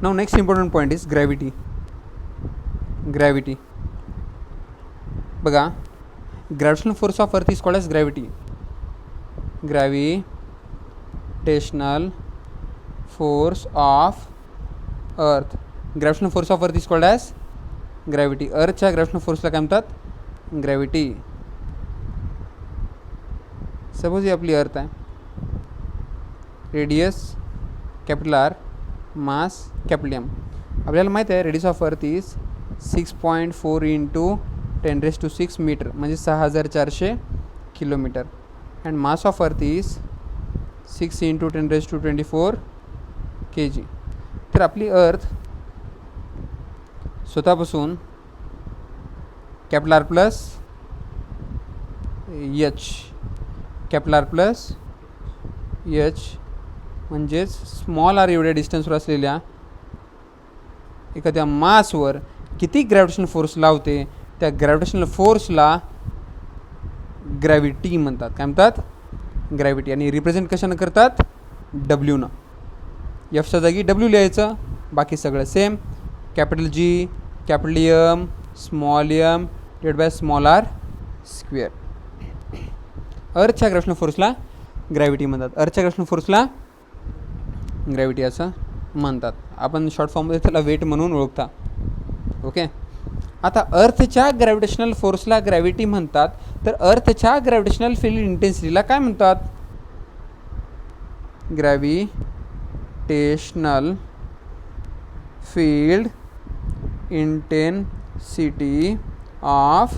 Now next important point is gravity. Gravity बघा, gravitational force of earth is called as gravity. Gravitational force of earth, gravitational force of earth is called as gravity. अर्थच्या gravitational फोर्सला काय म्हणतात? Gravity. Suppose ही आपली earth आहे, radius capital R, mass capital M. आपल्याला माहीत आहे radius of earth is 6.4 × 10⁶ metre, म्हणजे 6400 kilometre. And mass of earth is 6 × 10⁻24 kg. तर आपली अर्थ स्वतःपासून capital R plus H, capital R plus H म्हणजेच स्मॉल आर एवढ्या डिस्टन्सवर असलेल्या एखाद्या मासवर किती ग्रॅव्हिटेशनल फोर्स लावते, त्या ग्रॅव्हिटेशनल फोर्सला ग्रॅव्हिटी म्हणतात. काय म्हणतात? ग्रॅव्हिटी. आणि रिप्रेझेंट कशानं करतात? डब्ल्यूनं. एफच्या जागी डब्ल्यू लिहायचं, बाकी सगळं same. Capital G, capital M, small M divide by small R square. अर्थच्या ग्रॅव्हिटेशनल फोर्सला ग्रॅव्हिटी म्हणतात. अर्थच्या ग्रॅव्हिटेशनल फोर्सला ग्रॅव्हिटी असं म्हणतात. आपण शॉर्ट फॉर्ममध्ये त्याला वेट म्हणून ओळखता. ओके. आता अर्थच्या ग्रॅव्हिटेशनल फोर्सला ग्रॅव्हिटी म्हणतात, तर अर्थच्या ग्रॅव्हिटेशनल फील्ड इंटेन्सिटीला काय म्हणतात? Gravitational field intensity of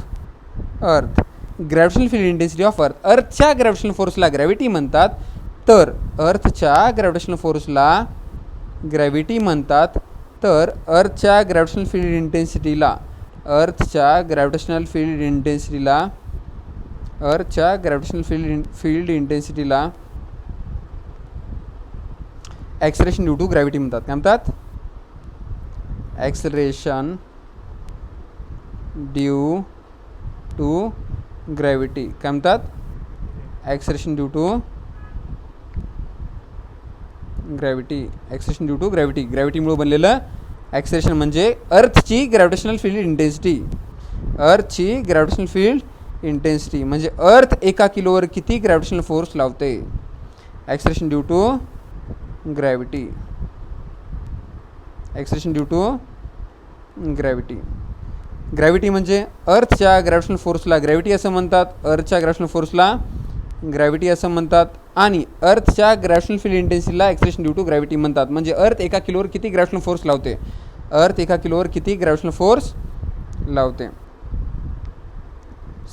earth. Gravitational field intensity of earth. अर्थच्या ग्रॅव्हिटेशनल फोर्सला ग्रॅव्हिटी म्हणतात, तर अर्थच्या ग्रॅव्हिटेशनल फोर्सला ग्रॅव्हिटी म्हणतात, तर अर्थच्या ग्रॅव्हिटेशनल फील्ड इंटेन्सिटीला, अर्थच्या ग्रॅव्हिटेशनल फील्ड इंटेन्सिटीला, अर्थच्या ग्रॅव्हिटेशनल फील्ड इंटेन्सिटीला ॲक्सेलरेशन ड्यू टू ग्रॅव्हिटी म्हणतात. काय म्हणतात? Acceleration due to gravity. काय म्हणतात? Acceleration due to gravity. Acceleration due to gravity. ग्रॅव्हिटीमुळे बनलेलं ॲक्सेलरेशन म्हणजे अर्थची ग्रॅव्हिटेशनल फील्ड इंटेन्सिटी. अर्थची ग्रॅव्हिटेशनल फील्ड इंटेन्सिटी म्हणजे अर्थ एका किलोवर किती ग्रॅव्हिटेशनल फोर्स लावते. Acceleration due to gravity. Acceleration due to gravity. Gravity म्हणजे अर्थच्या ग्रॅव्हिटेशनल फोर्सला ग्रॅव्हिटी असं म्हणतात, अर्थच्या ग्रॅव्हिटेशनल फोर्सला ग्रॅव्हिटी असं म्हणतात, आणि अर्थच्या ग्रॅव्हिटेशनल फील्ड इंटेन्सिटीला ॲक्सेलरेशन ड्यू टू ग्रॅव्हिटी म्हणतात. म्हणजे अर्थ एका किलोवर किती ग्रॅव्हिटेशनल फोर्स लावते, अर्थ एका किलोवर किती ग्रॅव्हिटेशनल फोर्स लावते.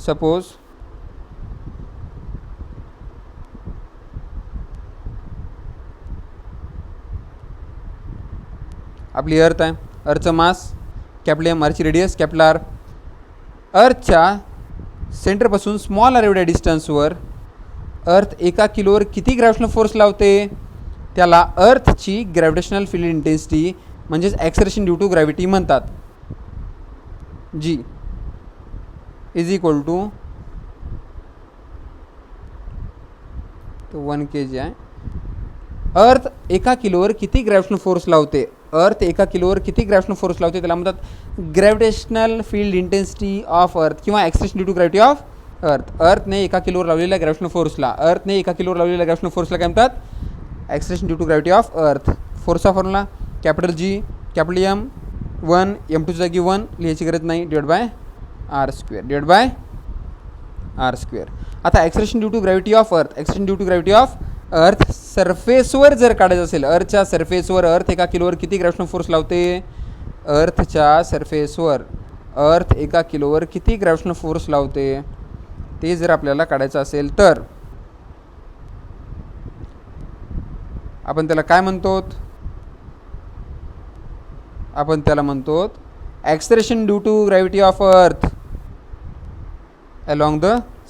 सपोज आपली अर्थ आहे, अर्थचं मास कॅपिटल एम, आरची रेडियस कॅपिटल आर. अर्थच्या सेंटरपासून स्मॉल आर एवढ्या डिस्टन्सवर अर्थ एका किलोवर किती ग्रॅव्हिटेशनल फोर्स लावते, त्याला अर्थची ग्रॅव्हिटेशनल फील्ड इंटेन्सिटी म्हणजेच ॲक्सेलरेशन ड्यू टू ग्रॅव्हिटी म्हणतात. जी इज इक्वल टू 1 kg आहे. अर्थ एका किलोवर किती ग्रॅव्हिटेशनल फोर्स लावते, अर्थ एका किलोवर किती ग्रॅव्हिटेशनल फोर्स लावते त्याला म्हणतात gravitational field intensity of earth किंवा acceleration due to gravity of earth. अर्थने एका किलोवर लावलेल्या ग्रॅव्हिटेशनल फोर्सला, अर्थने एका किलोवर लावलेल्या ग्रॅव्हिटेशनल फोर्सला काय म्हणतात? Acceleration due to gravity of earth. फोर्सचा formula capital G, capital M 1, M2 जागी 1 लिहायची गरज नाही, divide by R square, divide by R square. आता acceleration due to gravity of earth, acceleration due to gravity of earth सरफेसवर जर काढायचं असेल, अर्थच्या सरफेसवर अर्थ एका किलोवर किती ग्रॅव्हिटेशनल फोर्स लावते, अर्थच्या सरफेसवर अर्थ एका किलोवर किती ग्रॅव्हिटेशनल फोर्स लावते, ते जर आपल्याला काढायचं असेल तर आपण त्याला काय म्हणतो? आपण त्याला म्हणतो acceleration due to gravity of earth along the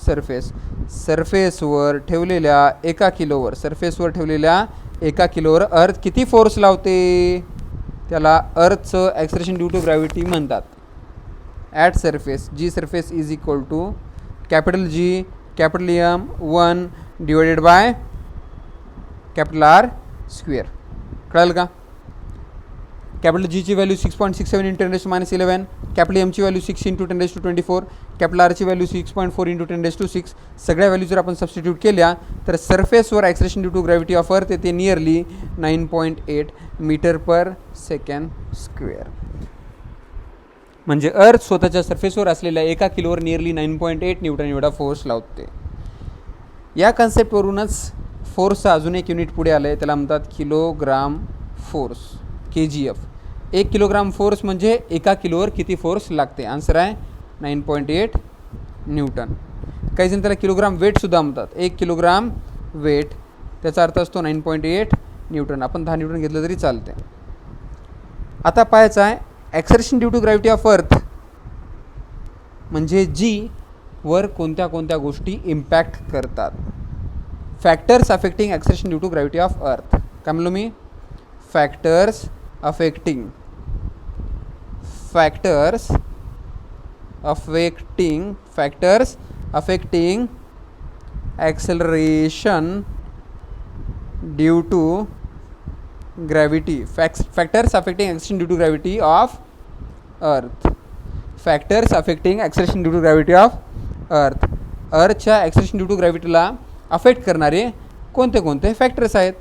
surface. सरफेसवर ठेवलेल्या एका किलोवर, सरफेसवर ठेवलेल्या एका किलोवर अर्थ किती फोर्स लावते, त्याला अर्थचं ॲक्सेलरेशन ड्यू टू ग्रॅव्हिटी म्हणतात. At surface, G surface is equal to capital G, capital M 1 divided by capital R square. कळलं का? कॅपिटल जीची व्हॅल्यू 6.67 इंटू 10⁻11, कॅपिटल एमची व्हॅल्यू 6 इंटू 10⁻24, कॅपिटल आरची व्हॅल्यू 6.4 इंटू 10⁻6. सगळ्या व्हॅल्यू जर आपण सबस्टिट्यूट केल्या तर सरफेसवर acceleration due to gravity of earth येते nearly 9.8 metre per second square. म्हणजे अर्थ स्वतःच्या सरफेसवर असलेल्या 1 किलोवर नियरली 9.8 न्यूटन एवढा फोर्स लावते. या कन्सेप्टवरूनच फोर्सचा अजून एक युनिट पुढे आलं आहे, त्याला म्हणतात kilogram force, KGF. 1 kilogram force म्हणजे 1 किलोवर किती फोर्स लागते. आन्सर आहे 9.8 न्यूटन. काही जण त्याला किलोग्राम वेटसुद्धा म्हणतात. 1 किलोग्राम वेट त्याचा अर्थ असतो 9.8 न्यूटन. आपण 10 न्यूटन घेतलं तरी चालते. आता पाहायचं आहे acceleration due to gravity of earth म्हणजे जी वर कोणत्या कोणत्या गोष्टी इम्पॅक्ट करतात. Factors affecting acceleration due to gravity of earth. काय म्हणलो मी? Factors affecting acceleration due to gravity. Factors affecting acceleration due to gravity of earth. Factors affecting acceleration due to gravity of earth. अर्थच्या acceleration due to ग्रॅव्हिटीला affect करणारे कोणते कोणते factors आहेत?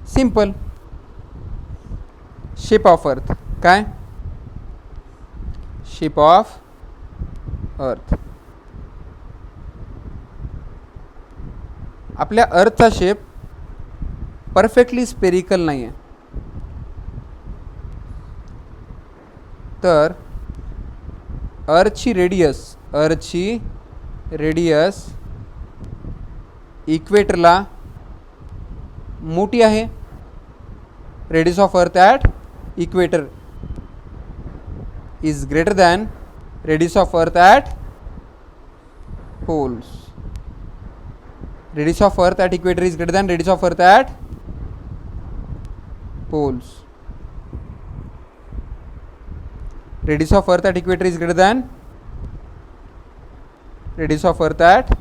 Simple. Shape of earth. काय? Shape of earth. आपल्या अर्थचा shape perfectly spherical नाही आहे, तर अर्थची रेडियस इक्वेटरला मोठी आहे. Radius of earth at equator is greater than radius of earth at poles. Radius of earth at equator is greater than radius of earth at poles. Radius of earth at equator is greater than radius of earth at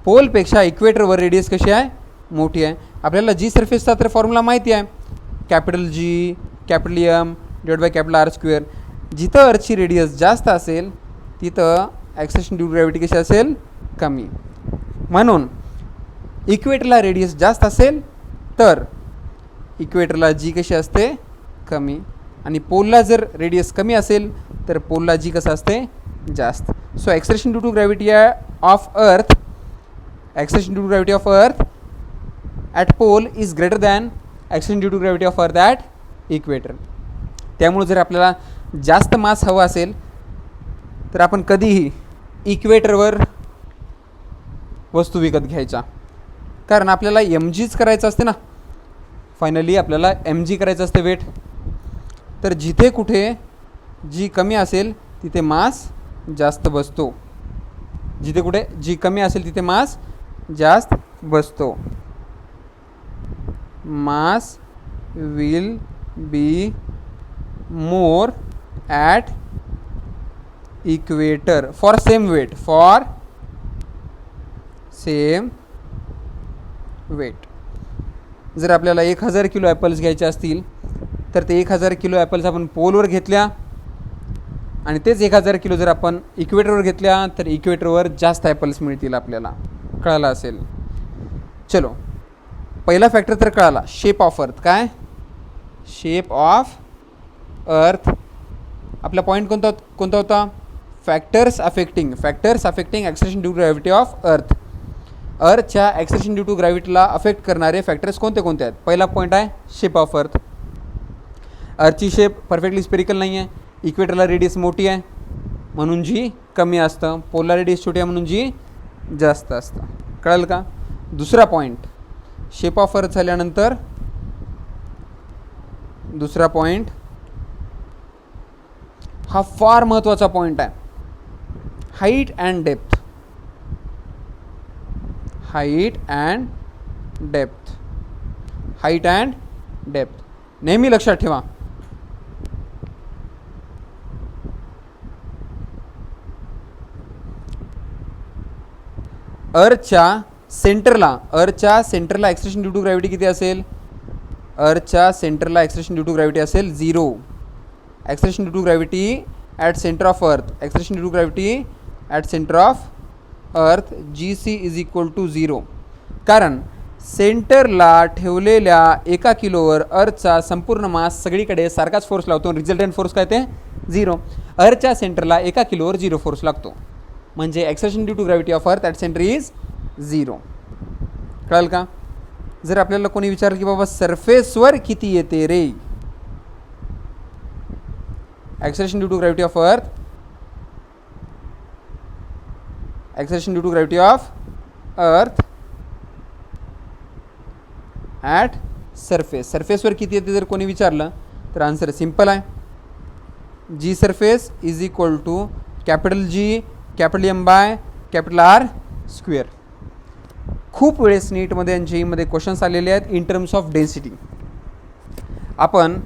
पोलपेक्षा इक्वेटरवर radius कशी आहे? मोठी आहे. आपल्याला जी सरफेसचा तर formula माहिती आहे, capital G capital M divide by capital R square. जिथं अर्थची रेडियस जास्त असेल तिथं ॲक्सेलरेशन ड्यू टू ग्रॅव्हिटी कशी असेल? कमी. म्हणून इक्वेटरला रेडियस जास्त असेल तर इक्वेटरला जी कशी असते? कमी. आणि पोलला जर रेडियस कमी असेल तर पोलला जी कसं असते? जास्त. So acceleration due to gravity of earth at pole is greater than acceleration due to gravity of earth at equator. त्यामुळे जर आपल्याला जास्त मास हवा असेल तर आपण कधीही इक्वेटरवर वस्तू विकत घ्यायचा, कारण आपल्याला MGच करायचं असते ना. फायनली आपल्याला MG करायचं असते वेट. तर जिथे कुठे जी कमी असेल तिथे मास जास्त बसतो. जिथे कुठे जी कमी असेल तिथे मास जास्त बसतो. Mass will be more at equator for same weight. जर आपल्याला 1000 किलो ॲपल्स घ्यायचे असतील तर ते 1000 किलो ॲपल्स आपण पोलवर घेतल्या आणि तेच 1000 किलो जर आपण इक्वेटरवर घेतल्या तर इक्वेटरवर जास्त ॲपल्स मिळतील. आपल्याला कळालं असेल. चलो, पहिला फॅक्टर तर कळाला, शेप ऑफ अर्थ. काय? Shape of earth. आपला पॉईंट कोणता होता? Factors affecting acceleration due to gravity of earth. अर्थच्या ॲक्सेलरेशन ड्यू टू ग्रॅव्हिटीला अफेक्ट करणारे फॅक्टर्स कोणते कोणते आहेत? पहिला पॉईंट आहे shape of earth. अर्थची shape perfectly spherical नाही आहे. इक्वेटरला रेडियस मोठी आहे म्हणून जी कमी असतं. पोलला रेडियस छोटी आहे म्हणून जी जास्त असतं. कळलं का? दुसरा पॉईंट शेप ऑफ अर्थ झाल्यानंतर दुसरा पॉईंट हा फार महत्त्वाचा पॉईंट आहे, हाईट अँड डेप्थ. नेहमी लक्षात ठेवा. अर्थच्या सेंटरला ॲक्सेलरेशन ड्यू टू ग्रॅव्हिटी किती असेल? अर्थच्या सेंटरला ॲक्सेलरेशन ड्यू टू ग्रॅव्हिटी असेल 0. Acceleration due to gravity at centre of earth, acceleration due to gravity at centre of earth GC is equal to 0. कारण सेंटरला ठेवलेल्या 1 किलोवर अर्थचा संपूर्ण मास सगळीकडे सारखाच फोर्स लावतो. रिझल्टंट फोर्स काय ते 0. अर्थच्या सेंटरला 1 किलोवर 0 फोर्स लागतो. म्हणजे acceleration due to gravity of earth at centre is 0. कळलं का? जर आपल्याला कोणी विचारलं की बाबा सरफेसवर किती येते रे acceleration due to gravity of earth, acceleration due to gravity of earth at surface, सरफेसवर किती येते जर कोणी विचारलं तर आन्सर सिम्पल आहे. G surface is equal to capital G capital M by capital R square. खूप वेळेस नीटमध्ये आणि JEEमध्ये क्वेश्चन्स आलेले आहेत इन टर्म्स ऑफ डेन्सिटी. आपण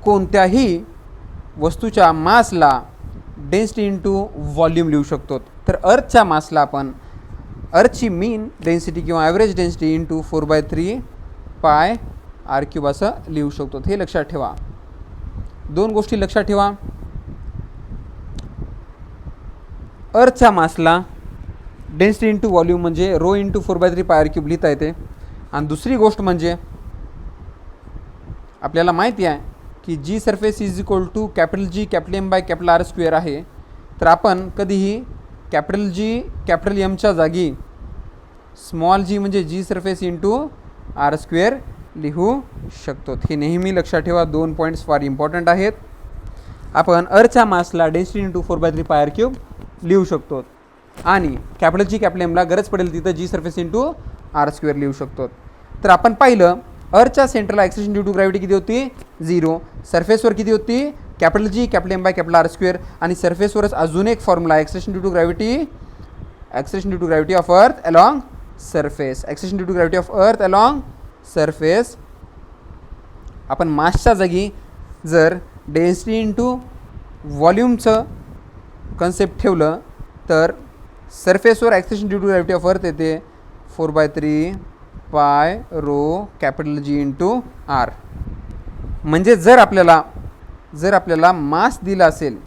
कोणत्याही वस्तूच्या मासला डेन्सिटी इंटू व्हॉल्यूम लिहू शकतो. तर अर्थच्या मासला आपण अर्थची मीन डेन्सिटी किंवा ॲव्हरेज डेन्सिटी इंटू 4/3 पाय R³ असं लिहू शकतो. हे लक्षात ठेवा. 2 गोष्टी लक्षात ठेवा. अर्थच्या मासला डेन्सिटी इंटू व्हॉल्यूम म्हणजे रो इंटू 4/3 पाय R³ लिहिता येते. आणि दुसरी गोष्ट म्हणजे आपल्याला माहिती आहे की G surface is equal to capital G capital M by capital R square आहे. तर आपण कधीही कॅपिटल G कॅपिटल Mच्या जागी स्मॉल g म्हणजे जी सरफेस इंटू R स्क्वेअर लिहू शकतो. हे नेहमी लक्षात ठेवा. 2 पॉईंट्स फार इम्पॉर्टंट आहेत. आपण अर्थच्या मासला डेन्सिटी इंटू 4/3 पाय R³ लिहू शकतो आणि कॅपिटल G कॅपिटल Mला गरज पडेल तिथं जी सरफेस इंटू R स्क्वेअर लिहू शकतो. तर आपण पाहिलं अर्थच्या सेंटरला ॲक्सेलरेशन ड्यू टू ग्रॅव्हिटी किती होती 0. सरफेसवर किती होती capital G capital M by capital R square. आणि सरफेसवरच अजून एक formula acceleration due to gravity of earth along surface, acceleration due to gravity of earth along surface. आपण मासच्या जागी जर डेन्सिटी इंटू व्हॉल्यूमचं कन्सेप्ट ठेवलं तर सरफेसवर acceleration due to gravity of earth येते 4/3 pi rho capital G into R. म्हणजे जर आपल्याला मास दिला असेल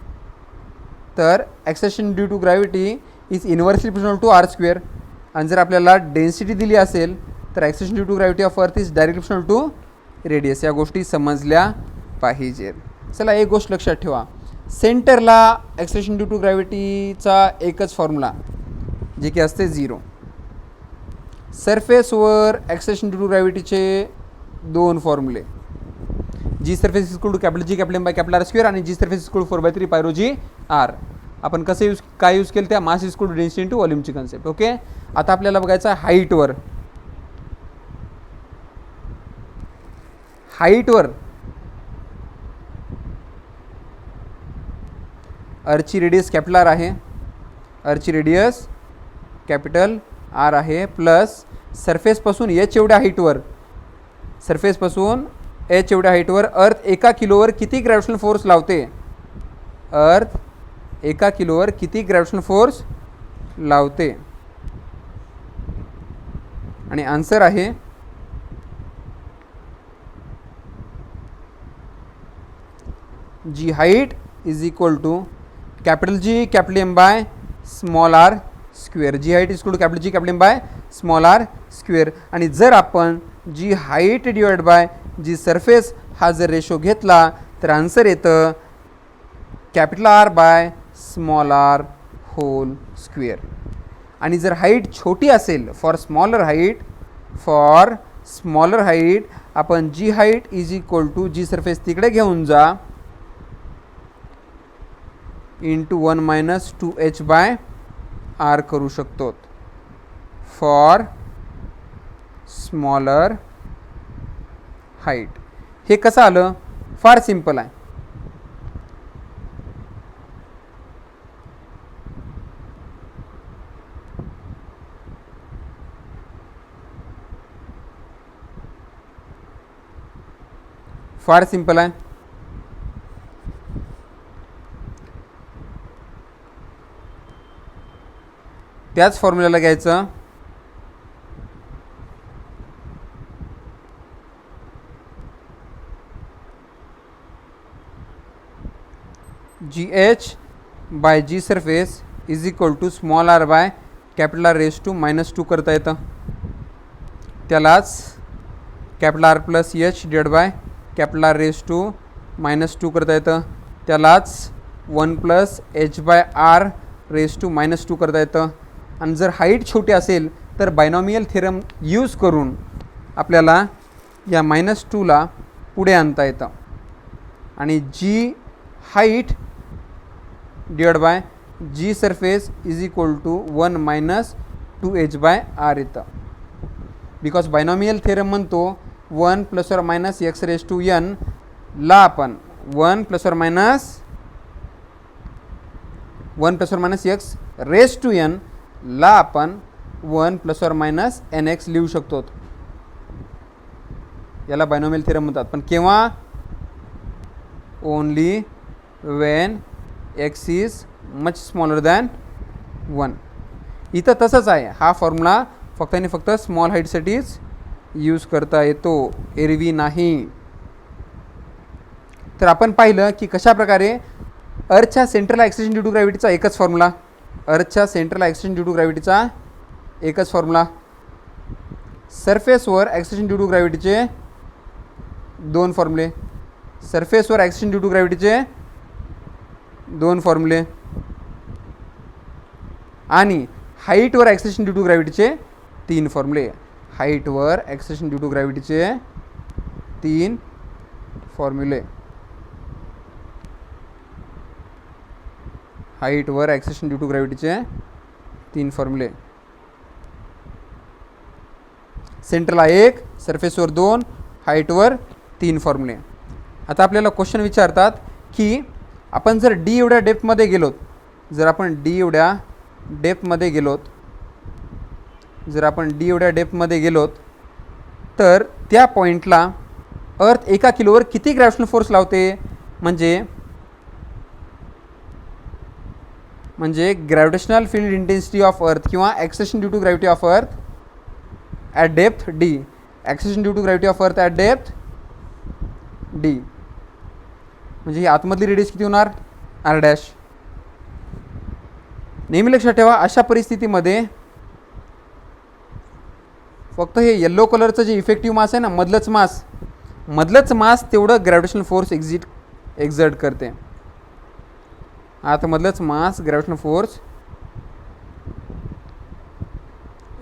तर acceleration due to gravity is inversely proportional to R square. आणि जर आपल्याला डेन्सिटी दिली असेल तर acceleration due to gravity of earth is directly proportional to radius. या गोष्टी समजल्या पाहिजेत. चला एक गोष्ट लक्षात ठेवा. सेंटरला ॲक्सेलरेशन ड्यू टू ग्रॅव्हिटीचा एकच फॉर्म्युला जे की असते 0. सरफेसवर ॲक्सेलरेशन ड्यू टू ग्रॅव्हिटीचे 2 फॉर्म्युले, G surface equal to capital G capital M by capital R square आणि G surface equal to 4/3 pi row G R. आपण कसं यूज केलं त्या mass equal to density into व्हॉल्यूमची कन्सेप्ट. ओके. आता आपल्याला बघायचं हाईटवर. अर्थची रेडियस कॅपिटल R आहे, अर्थची रेडियस कॅपिटल R आहे प्लस सरफेसपासून H एवढ्या हाईटवर अर्थ 1 किलोवर किती ग्रॅव्हिटेशनल फोर्स लावते. अर्थ 1 किलोवर किती ग्रॅव्हिटेशनल फोर्स लावते. आणि आन्सर आहे G height is equal to capital G capital M by small r square. G height is equal to capital G capital M by small r square. आणि जर आपण G height divide by G surface हा जर ratio घेतला तर answer येतं capital R by small r whole square. आणि जर हाईट छोटी असेल फॉर स्मॉलर हाईट आपण G height is equal to G surface तिकडे घेऊन जा इंटू 1 - 2h बाय R करू शकतो फॉर स्मॉलर हाईट. हे कसं आलं? फार सिंपल आहे. त्याच फॉर्म्युलाला घ्यायचं g H by G surface is equal to small r by capital R raise to -2 करता येतं. त्यालाच capital R plus h divide by capital R raise to -2 करता येतं. त्यालाच 1 plus h by R raise to -2 करता येतं. आणि जर हाईट छोटी असेल तर बायनॉमियल थेरम यूज करून आपल्याला या -2ला पुढे आणता येतं आणि G height divide by G surface is equal to 1 - 2h by R येतं. बिकॉज बायनॉमियल थेरम म्हणतो 1 ± x रेस टू n ला आपण 1 ± x रेस टू n ला आपण 1 ± nx लिहू शकतो. याला बायनॉमियल थेरम म्हणतात. पण केव्हा? Only Wien x is much smaller than 1. इथं तसंच आहे. हा फॉर्म्युला फक्त आणि फक्त स्मॉल हाईटसाठीच यूज करता येतो, एरवी नाही. तर आपण पाहिलं की कशाप्रकारे अर्थच्या सेंटरला ॲक्सेलरेशन ड्यू टू ग्रॅव्हिटीचा एकच फॉर्म्युला, अर्थच्या सेंटरला ॲक्सेलरेशन ड्यू टू ग्रॅव्हिटीचा एकच फॉर्म्युला, सरफेसवर ॲक्सेलरेशन ड्यू टू ग्रॅव्हिटीचे 2 फॉर्म्युले, सरफेसवर ॲक्सेलरेशन ड्यू टू ग्रॅव्हिटीचे 2 फॉर्म्युले आणि हाईटवर ॲक्सेलरेशन ड्यू टू ग्रॅव्हिटीचे 3 फॉर्म्युले. हाईटवर ॲक्सेलरेशन ड्यू टू ग्रॅव्हिटीचे 3 फॉर्म्युले. हाईटवर ॲक्सेलरेशन ड्यू टू ग्रॅव्हिटीचे 3 फॉर्म्युले. सेंटरला 1, सरफेसवर 2, हाईटवर 3 फॉर्म्युले. आता आपल्याला क्वेश्चन विचारतात की आपण जर डी एवढ्या डेप्थमध्ये गेलोत, जर आपण डी एवढ्या डेप्थमध्ये गेलोत तर त्या पॉईंटला अर्थ 1 किलोवर किती ग्रॅव्हिटेशनल फोर्स लावते. म्हणजे gravitational field intensity of earth किंवा acceleration due to gravity of earth at depth d, acceleration due to gravity of earth at depth d. म्हणजे ही आतमधली रेडियस किती होणार? R dash. नेहमी लक्षात ठेवा, अशा परिस्थितीमध्ये फक्त हे येल्लो कलरचं जे इफेक्टिव्ह मास आहे ना, मधलंच मास तेवढं ग्रॅव्हिटेशनल फोर्स एक्झर्ट करते. आतमधलंच मास ग्रॅव्हिटेशनल फोर्स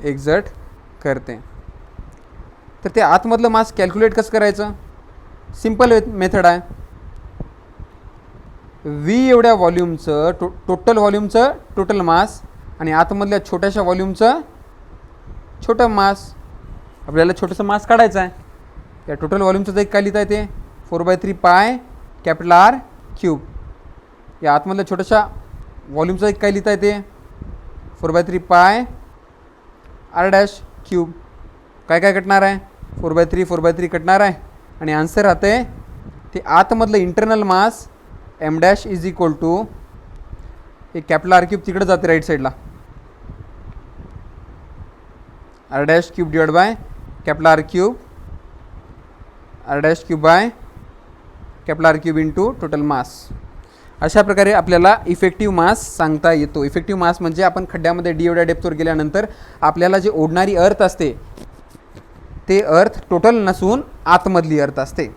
एक्झर्ट करते. तर ते आतमधलं मास कॅल्क्युलेट कसं करायचं? सिम्पल मेथड आहे. व्ही एवढ्या व्हॉल्यूमचं टोटल मास आणि आतमधल्या छोट्याशा व्हॉल्यूमचं छोटं मास. आपल्याला छोटंसं मास काढायचं आहे. या टोटल व्हॉल्यूमचं एक काय लिहिता येते? 4/3 पाय कॅपिटल आर क्यूब. या आतमधल्या छोट्याशा व्हॉल्यूमचं एक काय लिहिता येते? 4/3 पाय आर डॅश क्यूब. काय कटणार आहे? 4/3 कटणार आहे आणि आन्सर राहते ते आतमधलं internal mass M dash is equal to एक कॅपिटल आर क्यूब तिकडे जाते राईट साईडला, R dash cube divide by capital R cube, R dash cube by capital R cube into total mass. अशा प्रकारे आपल्याला इफेक्टिव्ह मास सांगता येतो. इफेक्टिव्ह मास म्हणजे आपण खड्ड्यामध्ये डी एवढ्या डेप्थवर गेल्यानंतर आपल्याला जे ओढणारी अर्थ असते ते अर्थ टोटल नसून आतमधली अर्थ असते.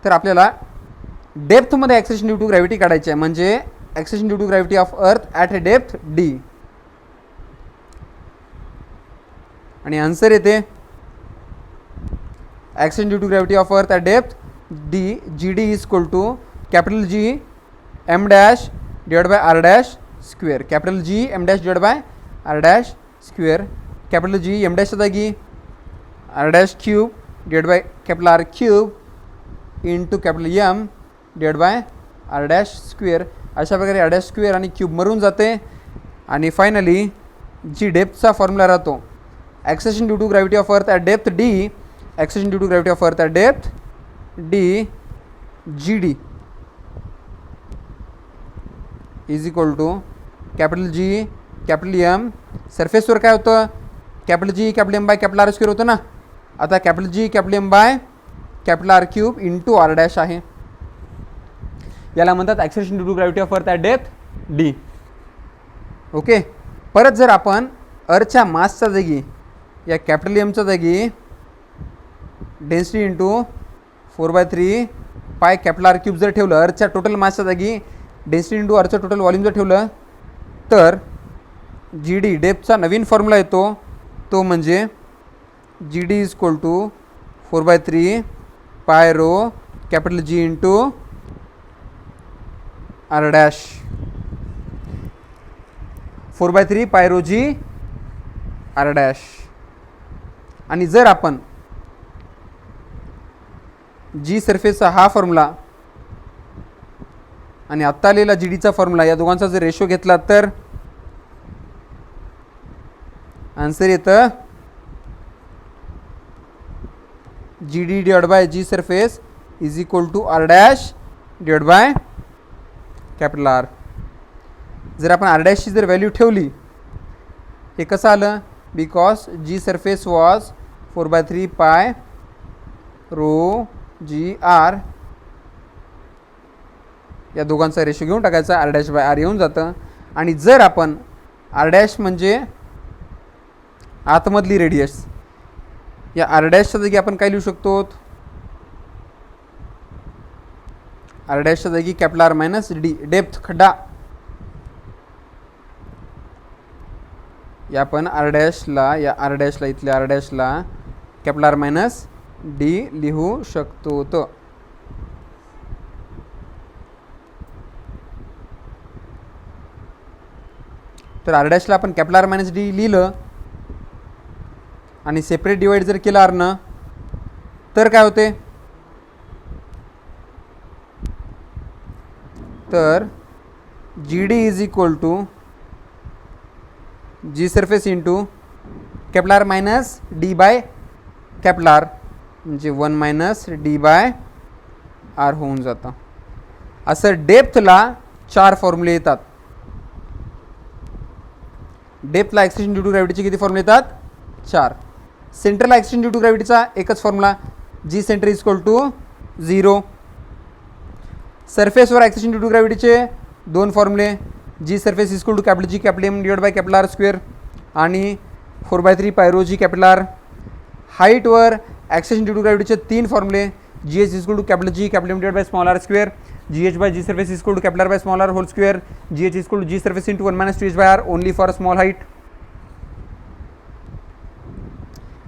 तर आपल्याला डेप्थमध्ये ॲक्सेलरेशन ड्यू टू ग्रॅव्हिटी काढायची आहे. म्हणजे acceleration due to gravity of earth at a depth D. आणि आन्सर येते acceleration due to gravity of earth at depth D, G D is equal to capital G M dash divide by R dash square. Capital G M dash divide by R dash square. Capital G M डॅशच्या जागी R dash cube divide by capital R cube into capital M divide by R dash square. अशा प्रकारे R dash square आणि cube मरून जाते. आणि finally g डेप्थचा formula राहतो acceleration due to gravity of earth at depth d, acceleration due to gravity of earth at depth D G D is equal to capital G capital M. सरफेसवर काय होतं? Capital G capital M by capital R square होतं ना. आता capital G capital M by capital R cube into R dash आहे. याला म्हणतात acceleration due to gravity of earth at depth d. Okay. परत जर आपण अर्थच्या मासच्या जागी या कॅपिटल एमच्या जागी density into 4/3 pi capital R cube जर ठेवलं, अर्थच्या टोटल मासच्या जागी डेन्सिटी इंटू अर्थचं टोटल व्हॉल्यूम जर ठेवलं, तर जी डी डेप्थचा नवीन फॉर्म्युला येतो, तो म्हणजे g D is equal to 4/3 pi rho capital G into R dash. 4/3 pi rho G R dash. आणि जर आपण जी सरफेसचा हा फॉर्म्युला आणि आत्ता आलेला जी डीचा फॉर्म्युला या दोघांचा जर रेशो घेतला तर आन्सर येतं g d divide by G surface is equal to R dash divide by capital R. जर आपण आर डॅशची जर व्हॅल्यू ठेवली, हे कसं आलं, because G surface was 4/3 pi rho G R, या दोघांचा रेशो घेऊन टाकायचा, आर डॅश बाय आर येऊन जातं. आणि जर आपण आर डॅश म्हणजे आतमधली रेडियस, या आर डॅशच्या जागी आपण काय लिहू शकतो, आर डॅशच्या जागी capital R minus D depth खड्डा, या आपण आर डॅशला इथल्या R dash capital R minus D लिहू शकतो. तर आर डॅशला आपण कॅपिटल आर मायनस डी लिहिलं आणि सेपरेट डिवाइड जर केलं आरनं, तर काय होते, तर g D is equal to G surface into capital R minus d by capital R, म्हणजे 1 मायनस डी बाय आर होऊन जातं. असं डेप्थला 4 फॉर्म्युले येतात. डेप्थला ॲक्सेलरेशन ड्यू टू ग्रॅव्हिटीचे किती फॉर्म्युले येतात, 4. सेंटरला ॲक्सेलरेशन ड्यू टू ग्रॅव्हिटीचा एकच formula, G centre is equal to 0. सरफेसवर ॲक्सेलरेशन ड्यू टू ग्रॅव्हिटीचे 2 फॉर्म्युले, G surface is equal to capital G capital M divide by capital R square आणि 4/3 pi rho G capital R. हाईटवर acceleration due to ग्रॅव्हिटीचे 3 फॉर्म्युले, G H is equal to capital G capital M divide by small R square, G H by G surface is equal to capital R bye small R whole square, G H is equal to G surface into 1 minus 2h by R only for small height.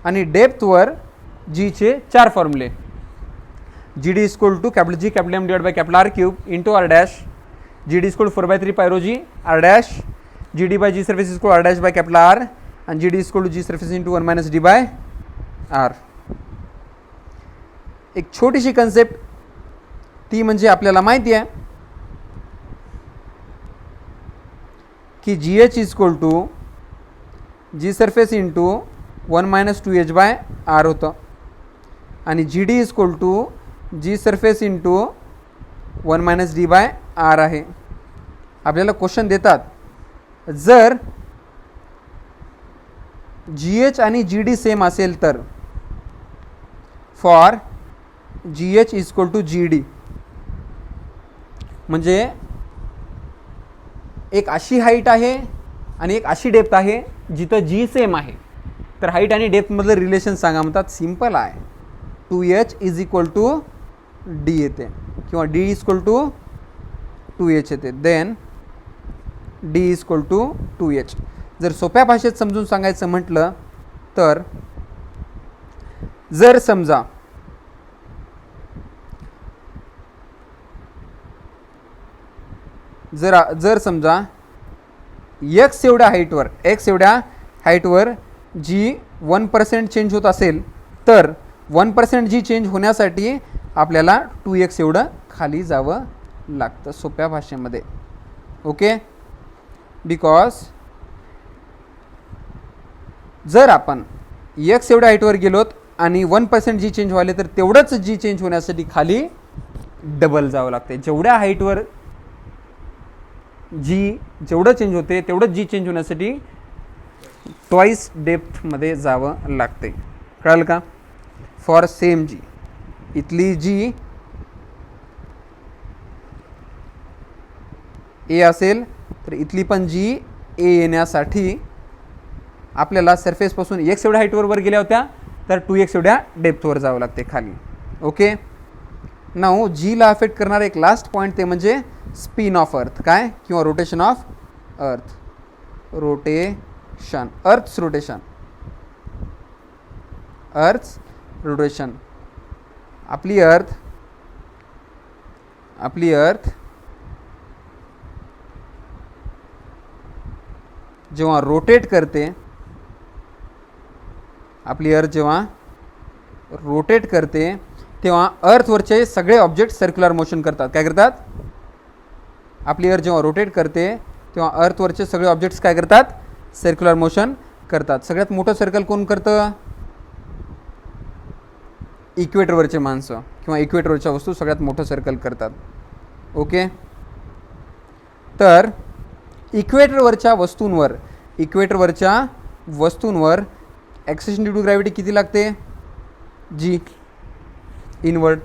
आणि डेप्थवर जीचे 4 फॉर्म्युले, G D is equal to capital G capital M divide by capital R cube into R dash, G D is equal to 4/3 pi rho G R dash, G D by G surface is equal R dash by capital R आणि G D is equal to G surface into 1 minus d by R. एक छोटीशी concept, ती म्हणजे आपल्याला माहिती आहे की g H is equal to G surface into 1 minus 2h by R होतं आणि G D is equal to G surface into 1 minus d by R आहे. आपल्याला क्वेश्चन देतात, जर जी एच आणि जी डी सेम असेल तर for g H is equal to g d, म्हणजे एक अशी हाईट आहे आणि एक अशी डेप्थ आहे जिथं जी सेम आहे, तर हाईट आणि डेप्थमधलं रिलेशन सांगा. म्हणतात सिम्पल आहे, 2h is equal to D येते किंवा D is equal to 2h येते, then d is equal to 2h. जर सोप्या भाषेत समजून सांगायचं म्हटलं तर, जर समजा जर समजा x एवढ्या हाईटवर जी 1% चेंज होत असेल, तर 1% जी चेंज होण्यासाठी आपल्याला 2x एवढं खाली जावं लागतं सोप्या भाषेमध्ये. ओके, बिकॉज जर आपण x एवढ्या हाईटवर गेलोत आणि 1% जी चेंज व्हायला, तर तेवढंच जी चेंज होण्यासाठी खाली डबल जावं लागते. जेवढ्या हाईटवर जी जेवढं चेंज होते तेवढंच जी चेंज होण्यासाठी ट्वाईस डेप्थमध्ये जावं लागते. कळलं का? फॉर सेम जी, इथली जी ए असेल तर इथली पण जी ए येण्यासाठी आपल्याला सरफेसपासून एक्स एवढ्या हाईटवर वर गेल्या होत्या तर 2x एवढ्या डेप्थवर जावं लागते खाली. ओके. नाऊ जीला अफेक्ट करणारा एक लास्ट पॉईंट ते म्हणजे स्पिन ऑफ अर्थ काय किंवा rotation of earth. Earth's rotation. आपली अर्थ जेव्हा रोटेट करते, तेव्हा अर्थवरचे सगळे ऑब्जेक्ट सर्क्युलर मोशन करतात. काय करतात? आपली अर्थ जेव्हा रोटेट करते तेव्हा अर्थवरचे सगळे ऑब्जेक्ट्स काय करतात? सर्क्युलर मोशन करतात. सगळ्यात मोठं सर्कल कोण करतं? इक्वेटरवरचे माणसं किंवा इक्वेटरवरच्या वस्तू सगळ्यात मोठं सर्कल करतात. ओके. तर इक्वेटरवरच्या वस्तूंवर ॲक्सेलरेशन ड्यू टू ग्रॅव्हिटी किती लागते? G inward.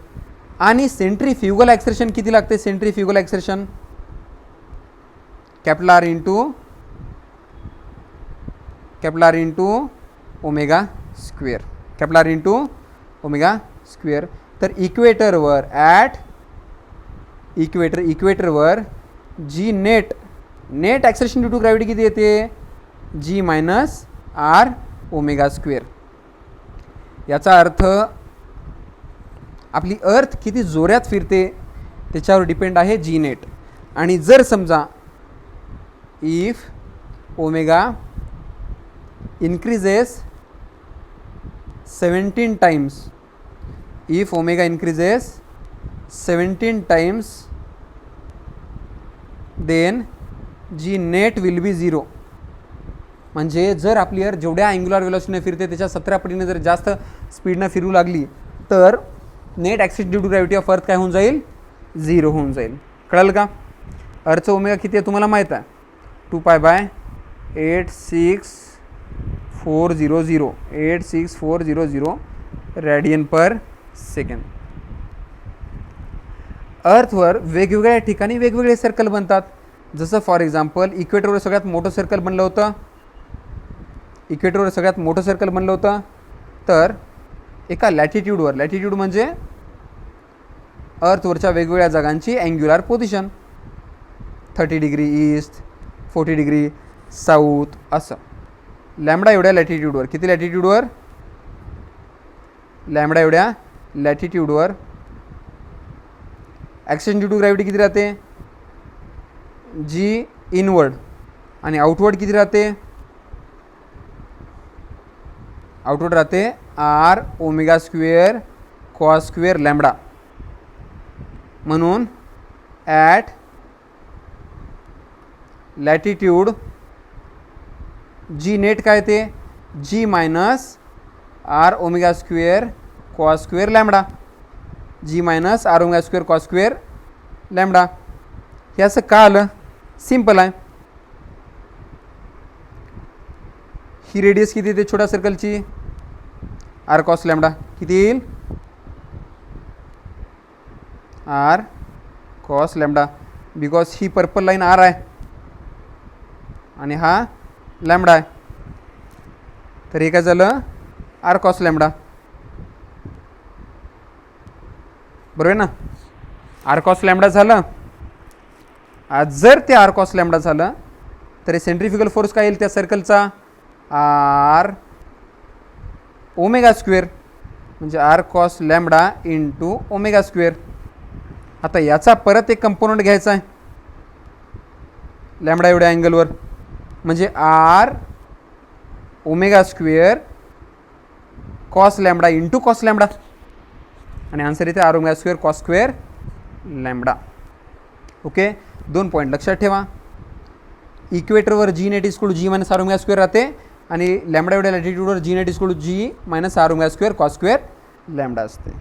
आणि सेंट्रीफ्युगल ॲक्सेलरेशन किती लागते? Centrifugal acceleration capital R into omega square. तर इक्वेटरवर G net acceleration due to gravity किती येते? G minus R omega square. याचा अर्थ आपली अर्थ किती जोरात फिरते त्याच्यावर डिपेंड आहे जी नेट. आणि जर समजा if omega increases 17 times, then g net will be 0. म्हणजे जर आपली अर्थ जेवढ्या अँग्युलर वेलोसिटीने फिरते त्याच्या 17 पटीने जर जास्त स्पीडनं फिरू लागली तर net acceleration due to gravity of earth काय होऊन जाईल? 0 होऊन जाईल. कळलं का? अर्थचं ओमेगा किती आहे तुम्हाला माहीत आहे? 2π/86,400 रॅडियन पर सेकंड. अर्थवर वेगवेगळ्या ठिकाणी वेगवेगळे सर्कल बनतात. जसं फॉर एक्झाम्पल इक्वेटरवर सगळ्यात मोठं सर्कल बनलं होतं. तर एका लॅटिट्यूड म्हणजे अर्थवरच्या वेगवेगळ्या जागांची angular position 30 degree east, 40 degree south असं. लॅम्बडा एवढ्या लॅटिट्यूडवर किती लॅटिट्यूडवर? लॅम्बडा एवढ्या लॅटिट्यूडवर ॲक्सेलरेशन ड्यू टू ग्रॅव्हिटी किती राहते? जी इनवर्ड. आणि आउटवर्ड किती राहते? आउटवर्ड राहते R omega square cos square lambda. म्हणून ॲट लॅटिट्यूड जी नेट काय ते? G minus R omega square cos square lambda. G minus R omega square cos square lambda. हे असं का आलं? सिम्पल आहे. ही रेडियस किती येते छोट्या सर्कलची? R cos lambda. किती येईल? R cos lambda. बिकॉज ही पर्पल लाईन आर आहे आणि हा लॅम्बडा आहे. तर हे काय झालं? R cos lambda. बरोबर आहे ना? आर कॉस लॅम्बडा झालं. जर ते आर कॉस लॅम्बडा झालं तर सेंट्रीफ्युगल फोर्स काय येईल त्या सर्कलचा? आर ओमेगा स्क्वेअर म्हणजे R cos lambda into omega square. आता याचा परत एक कंपोनंट घ्यायचा आहे लॅम्बडा एवढ्या अँगलवर म्हणजे R omega square cos lambda into cos lambda. आणि आन्सर इथे R omega square cos square lambda. Okay. 2 point लक्षात ठेवा. इक्वेटरवर G net is to G minus R omega square राहते आणि लॅम्बडा एवढ्या लॅटिट्यूडवर G net is to G minus R omega square cos square lambda असते.